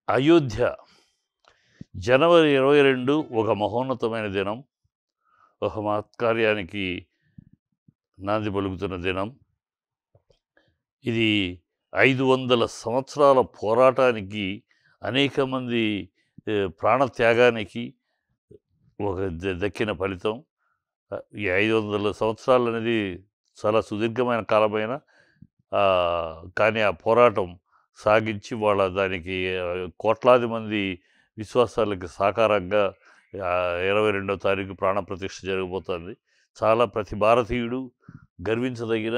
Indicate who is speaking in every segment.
Speaker 1: అయోధ్య జనవరి 22 ఒక మహోన్నతమైన దినం. ఒక మహత్కార్యానికి నాంది పలుకుతున్న దినం. ఇది 500 సంవత్సరాల పోరాటానికి, అనేక మంది ప్రాణత్యాగానికి ఒక దక్కిన ఫలితం. ఈ 500 సంవత్సరాలనేది చాలా సుదీర్ఘమైన కాలమైన కానీ ఆ పోరాటం సాగించి దానికి కోట్లాది మంది విశ్వాసాలకి సాకారంగా 22వ తారీఖు ప్రాణప్రతిష్ఠ జరగబోతోంది. చాలా ప్రతి భారతీయుడు గర్వించదగిన,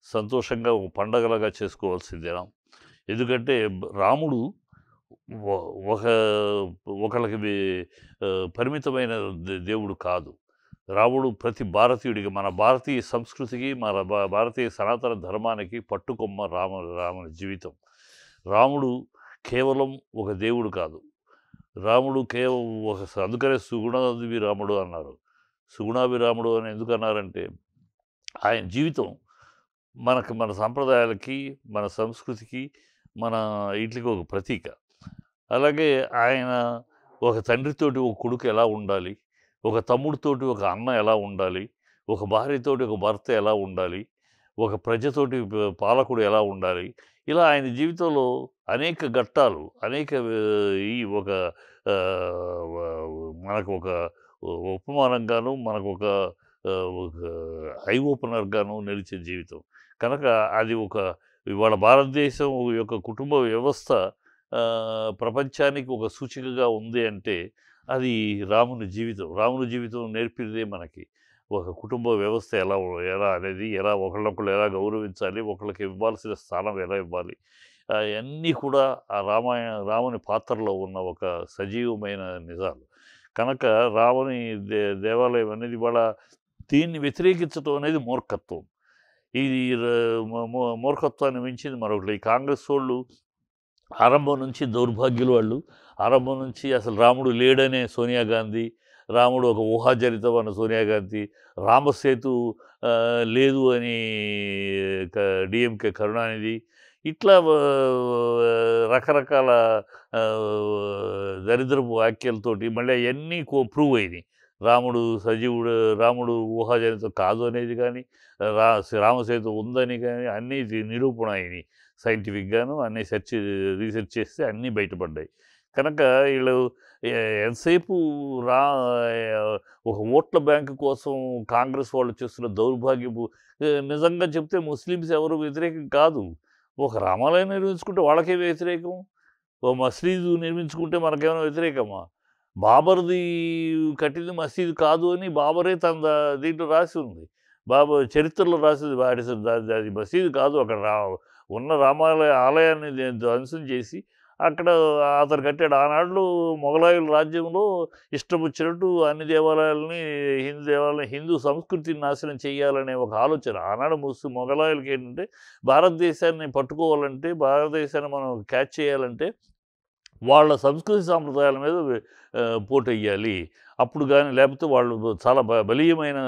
Speaker 1: సంతోషంగా ఒక పండగలాగా చేసుకోవాల్సిన దినం. ఎందుకంటే రాముడు ఒక ఒకళ్ళకి పరిమితమైన దేవుడు కాదు. రాముడు ప్రతి భారతీయుడికి, మన భారతీయ సంస్కృతికి, మన భారతీయ సనాతన ధర్మానికి పట్టుకొమ్మ రాముని జీవితం. రాముడు కేవలం ఒక దేవుడు కాదు. రాముడు అందుకనే సుగుణాభిరాముడు అన్నారు. సుగుణాభిరాముడు అని ఎందుకు అన్నారంటే, ఆయన జీవితం మన సాంప్రదాయాలకి, మన సంస్కృతికి, మన వీటికి ఒక ప్రతీక. అలాగే ఆయన ఒక తండ్రితోటి ఒక కొడుకు ఎలా ఉండాలి, ఒక తమ్ముడితోటి ఒక అన్న ఎలా ఉండాలి, ఒక భార్యతోటి ఒక భర్త ఎలా ఉండాలి, ఒక ప్రజతోటి పాలకుడు ఎలా ఉండాలి, ఇలా ఆయన జీవితంలో అనేక ఘట్టాలు, అనేక మనకు ఒక ఉపమానంగాను, మనకు ఒక ఐ ఓపెనర్గాను నిలిచే జీవితం. కనుక అది ఇవాళ భారతదేశం యొక్క కుటుంబ వ్యవస్థ ప్రపంచానికి ఒక సూచికగా ఉంది అంటే అది రాముని జీవితం. రాముని జీవితం నేర్పినదే మనకి. ఒక కుటుంబ వ్యవస్థ ఎలా అనేది, ఒకళ్ళనొకళ్ళు ఎలా గౌరవించాలి, ఒకళ్ళకి ఇవ్వాల్సిన స్థానం ఎలా ఇవ్వాలి, అన్నీ కూడా ఆ రాముని పాత్రలో ఉన్న ఒక సజీవమైన నిజాలు. కనుక రాముని దేవాలయం అనేది ఇవాళ దీన్ని వ్యతిరేకించడం అనేది మూర్ఖత్వం. ఇది మూర్ఖత్వాన్ని మించింది మరొకటి. ఈ కాంగ్రెస్ వాళ్ళు ఆరంభం నుంచి దౌర్భాగ్యులు వాళ్ళు. ఆరంభం నుంచి అసలు రాముడు లేడనే సోనియా గాంధీ, రాముడు ఒక ఊహాజనితం అన్న సోనియా గాంధీ, రామసేతు లేదు అని డిఎంకే కరుణానిధి, ఇట్లా రకరకాల దరిద్రపు వ్యాఖ్యలతోటి మళ్ళీ అవన్నీ ప్రూవ్ అయినాయి. రాముడు ఊహాజనితం కాదు అనేది కానీ, రామసేతు ఉందని కానీ అన్నీ నిరూపణ అయినాయి. సైంటిఫిక్‌గాను అన్నీ రీసెర్చ్ చేస్తే అన్నీ బయటపడ్డాయి. కనుక వీళ్ళు ఎంతసేపు ఒక ఓట్ల బ్యాంకు కోసం కాంగ్రెస్ వాళ్ళు చేస్తున్న దౌర్భాగ్యపు, నిజంగా చెప్తే ముస్లిమ్స్ ఎవరు వ్యతిరేకం కాదు. ఒక రామాలయం నిర్మించుకుంటే వాళ్ళకే వ్యతిరేకం. ఓ మసీదు నిర్మించుకుంటే మనకేమైనా వ్యతిరేకమా? బాబర్‌ది కట్టింది మసీదు కాదు అని బాబరే తన దీంట్లో రాసి ఉంది. చరిత్రలో రాసింది అది మసీదు కాదు. అక్కడ ఉన్న ఆలయాన్ని ధ్వంసం చేసి అక్కడ అతను కట్టాడు. ఆనాడు మొఘలాయుల రాజ్యంలో ఇష్టం వచ్చినట్టు అన్ని దేవాలయాలని, హిందూ సంస్కృతిని నాశనం చేయాలనే ఒక ఆలోచన. ఆనాడు మొఘలాయులకి ఏంటంటే, భారతదేశాన్ని పట్టుకోవాలంటే, భారతదేశాన్ని మనం క్యాచ్ చేయాలంటే వాళ్ళ సంస్కృతి సాంప్రదాయాల మీద పోటెయ్యాలి. అప్పుడు గాని, లేకపోతే వాళ్ళు చాలా బలీయమైన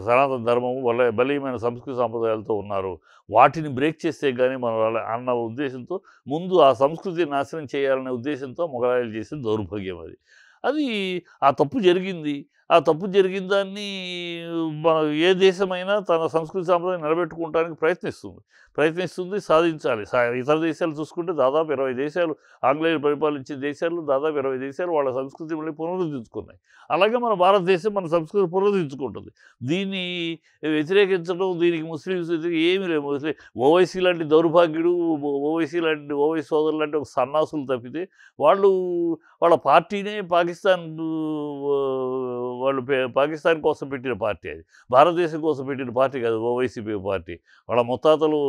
Speaker 1: సనాతన ధర్మము, బలీయమైన సంస్కృతి సాంప్రదాయాలతో ఉన్నారు. వాటిని బ్రేక్ చేస్తే గాని మనం అన్న ఉద్దేశంతో, ముందు ఆ సంస్కృతిని నాశనం చేయాలనే ఉద్దేశంతో మొఘలాయులు చేసిన దౌర్భాగ్యం అది. అది ఆ తప్పు జరిగింది. ఆ తప్పు జరిగిన దాన్ని ఏ దేశమైనా తన సంస్కృతి సాంప్రదాయం నిలబెట్టుకోవటానికి ప్రయత్నిస్తుంది, సాధించాలి. ఇతర దేశాలు చూసుకుంటే దాదాపు 20 దేశాలు, ఆంగ్లేయులు పరిపాలించే దేశాల్లో దాదాపు 20 దేశాలు వాళ్ళ సంస్కృతి మళ్ళీ పునరుద్ధరించుకున్నాయి. అలాగే మన భారతదేశం మన సంస్కృతి పునరుద్ధరించుకుంటుంది. దీన్ని వ్యతిరేకించడం, దీనికి ముస్లిమ్స్ ఏమీ లేవు. ఓవైసీ లాంటి దౌర్భాగ్యుడు, ఓవైసీ సోదరులు లాంటి ఒక సన్నాసులు తప్పితే వాళ్ళ పార్టీనే వాళ్ళు పాకిస్తాన్ కోసం పెట్టిన పార్టీ అది. భారతదేశం కోసం పెట్టిన పార్టీ కాదు ఓవైసీ పార్టీ. వాళ్ళ ముత్తాతలు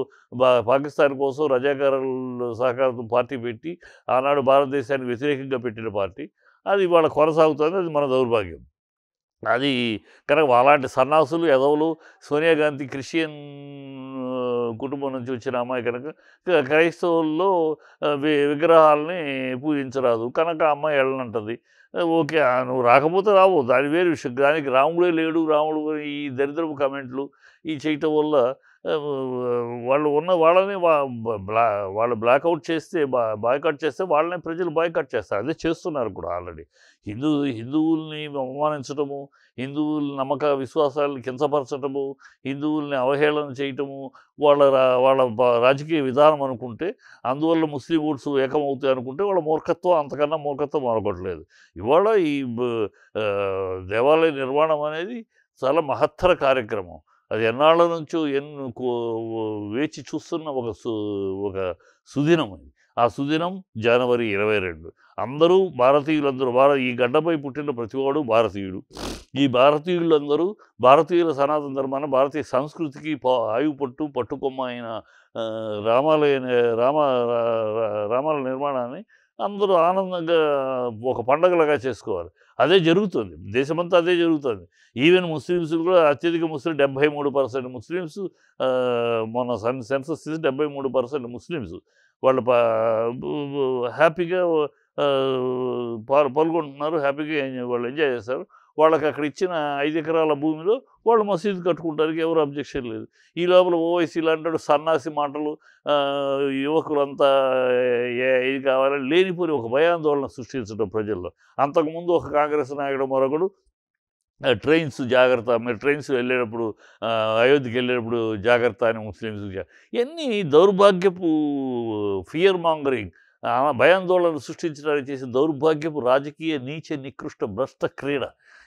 Speaker 1: పాకిస్తాన్ కోసం రజాకారుల సహకారంతో పార్టీ పెట్టి ఆనాడు భారతదేశానికి వ్యతిరేకంగా పెట్టిన పార్టీ. అది ఇవాళ కొనసాగుతుంది. అది మన దౌర్భాగ్యం. అది కనుక అలాంటి సన్నాసులు, ఎదవలు, సోనియా గాంధీ క్రిస్టియన్ కుటుంబం నుంచి వచ్చిన అమ్మాయి కనుక క్రైస్తవుల్లో విగ్రహాలని పూజించరాదు. కనుక ఆ అమ్మాయి వెళ్ళనంటది. ఓకే. నువ్వు రాకపోతే రావు. దాని వేరే విషయం. దానికి రాముడే లేడు, రాముడు ఈ దరిద్రపు కామెంట్లు చేయటం వల్ల ఆహ్, వాళ్ళు ఉన్న వాళ్ళని వా బ బ్లా వాళ్ళు బ్లాకౌట్ చేస్తే బాయ్‌కాట్ చేస్తే వాళ్ళనే ప్రజలు బాయ్‌కాట్ చేస్తారు. అదే చేస్తున్నారు కూడా ఆల్రెడీ. హిందువుల్ని అవమానించటము, హిందువుల నమ్మక విశ్వాసాలను కించపరచటము, హిందువుల్ని అవహేళన చేయటము, వాళ్ళ రాజకీయ విధానం అనుకుంటే, అందువల్ల ముస్లిం ఓట్స్ ఏకమవుతాయి అనుకుంటే వాళ్ళ మూర్ఖత్వం, అంతకన్నా మూర్ఖత్వం మరొకటి లేదు. ఇవాళ ఈ దేవాలయ నిర్మాణం అనేది చాలా మహత్తర కార్యక్రమం. అది ఎన్నాళ్ళ నుంచో వేచి చూస్తున్న ఒక సుదినం అది. ఆ సుదినం జనవరి 22. అందరూ భారతీయులందరూ ఈ గడ్డపై పుట్టిన ప్రతివాడు భారతీయుడు. ఈ భారతీయులందరూ భారతీయుల సనాతన ధర్మాన్ని, భారతీయ సంస్కృతికి పట్టుకొమ్మ అయిన రామాలయ రామ రా రా రామాలయ నిర్మాణాన్ని అందరూ ఆనందంగా ఒక పండగలాగా చేసుకోవాలి. అదే జరుగుతుంది. దేశమంతా అదే జరుగుతుంది. ఈవెన్ ముస్లిమ్స్ కూడా అత్యధిక ముస్లిం 73% ముస్లిమ్స్. మొన్న సెన్సస్ తీసి 73% ముస్లిమ్స్. వాళ్ళు బు బు హ్యాపీగా పాల్గొంటున్నారు. హ్యాపీగా వాళ్ళు ఎంజాయ్ చేస్తారు. వాళ్ళకక్కడ ఇచ్చిన 5 ఎకరాల భూమిలో వాళ్ళు మసీదు కట్టుకుంటానికి ఎవరు అబ్జెక్షన్ లేదు. ఈ లోపల ఓవైసీలు అంటాడు సన్నాసి మాటలు, యువకులంతా ఇది కావాలని లేనిపోని ఒక భయాందోళన సృష్టించడం ప్రజల్లో. అంతకుముందు ఒక కాంగ్రెస్ నాయకుడు మరొకడు ట్రైన్స్ జాగ్రత్త, మీరు ట్రైన్స్ వెళ్ళేటప్పుడు అయోధ్యకి వెళ్ళేటప్పుడు జాగ్రత్త అని ముస్లిమ్స్ ఇవన్నీ దౌర్భాగ్యపు ఫియర్ మాంగరింగ్, భయాందోళన సృష్టించడానికి చేసే దౌర్భాగ్యపు రాజకీయ నీచ నికృష్ట భ్రష్ట క్రీడ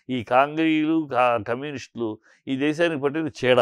Speaker 1: ఈ కాంగ్రీయులు, కమ్యూనిస్టులు ఈ దేశానికి పట్టిన చీడ.